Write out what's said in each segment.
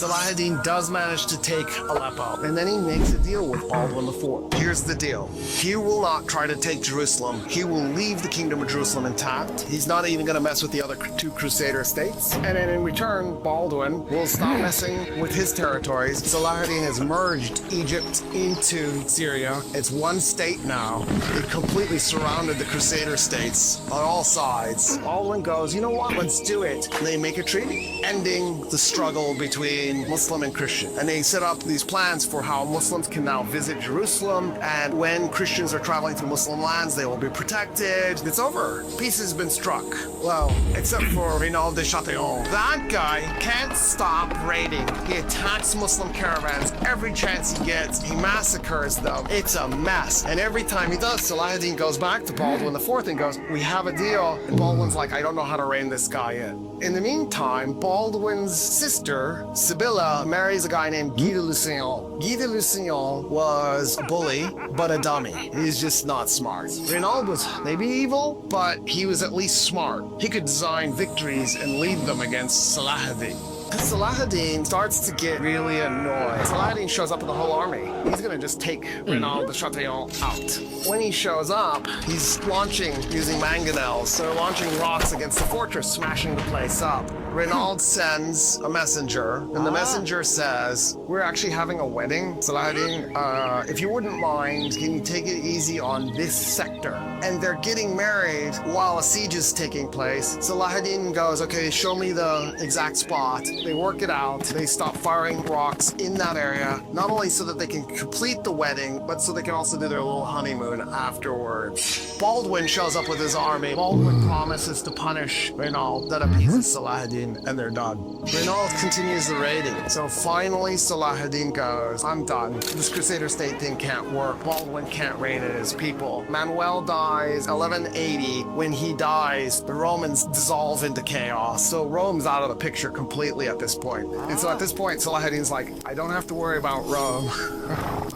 Saladin does manage to take Aleppo, and then he makes a deal with Baldwin IV. Here's the deal. He will not try to take Jerusalem. He will leave the kingdom of Jerusalem intact. He's not even going to mess with the other two Crusader states. And then in return, Baldwin will stop messing with his territories. Saladin has merged Egypt into Syria. It's one state now. It completely surrounded the Crusader states on all sides. Baldwin goes, you know what, let's do it. And they make a treaty, ending the struggle between Muslim and Christian. And they set up these plans for how Muslims can now visit Jerusalem, and when Christians are traveling through Muslim lands, they will be protected. It's over. Peace has been struck. Well, except for Renaud de Chatillon. That guy can't stop raiding. He attacks Muslim caravans every chance he gets. He massacres them. It's a mess. And every time he does, Saladin goes back to Baldwin IV and goes, we have a deal. And Baldwin's like, I don't know how to rein this guy in. In the meantime, Baldwin's sister, Sibylla, marries a guy named Guy de Lusignan. Guy de Lusignan was a bully, but a dummy. He's just not smart. Renaud was maybe evil, but he was at least smart. He could design victories and lead them against Saladin. Saladin starts to get really annoyed. Saladin shows up with a whole army. He's gonna just take Renaud de Chatillon out. When he shows up, he's launching using mangonels. So they're launching rocks against the fortress, smashing the place up. Renaud sends a messenger, and the messenger says, we're actually having a wedding. Saladin, if you wouldn't mind, can you take it easy on this sector? And they're getting married while a siege is taking place. Saladin goes, okay, show me the exact spot. They work it out. They stop firing rocks in that area, not only so that they can complete the wedding, but so they can also do their little honeymoon afterwards. Baldwin shows up with his army. Baldwin promises to punish Renaud. That appeases Saladin, and they're done. Renaud continues the raiding. So finally, Saladin goes, I'm done. This Crusader state thing can't work. Baldwin can't reign in his people. Manuel dies 1180. When he dies, the Romans dissolve into chaos. So Rome's out of the picture completely at this point. And so at this point, Saladin's like, I don't have to worry about Rome.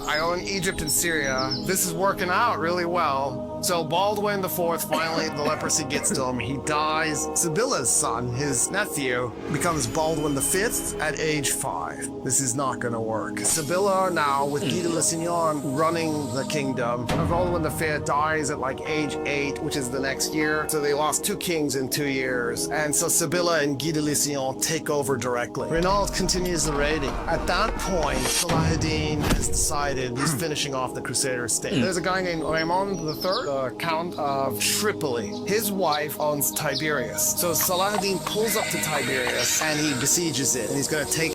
I own Egypt and Syria. This is working out really well. So Baldwin IV, finally the leprosy gets to him. He dies. Sibylla's son, his nephew, becomes Baldwin V at age 5. This is not going to work. Sibylla now, with Guy de Lusignan running the kingdom. Baldwin V dies at like age 8, which is the next year. So they lost 2 kings in 2 years. And so Sibylla and Guy de Lusignan take over directly. Renaud continues the raiding. At that point, Saladin has decided he's finishing off the Crusader state. There's a guy named Raymond III, the Count of Tripoli. His wife owns Tiberias. So Saladin pulls up to Tiberias and he besieges it. And he's going to take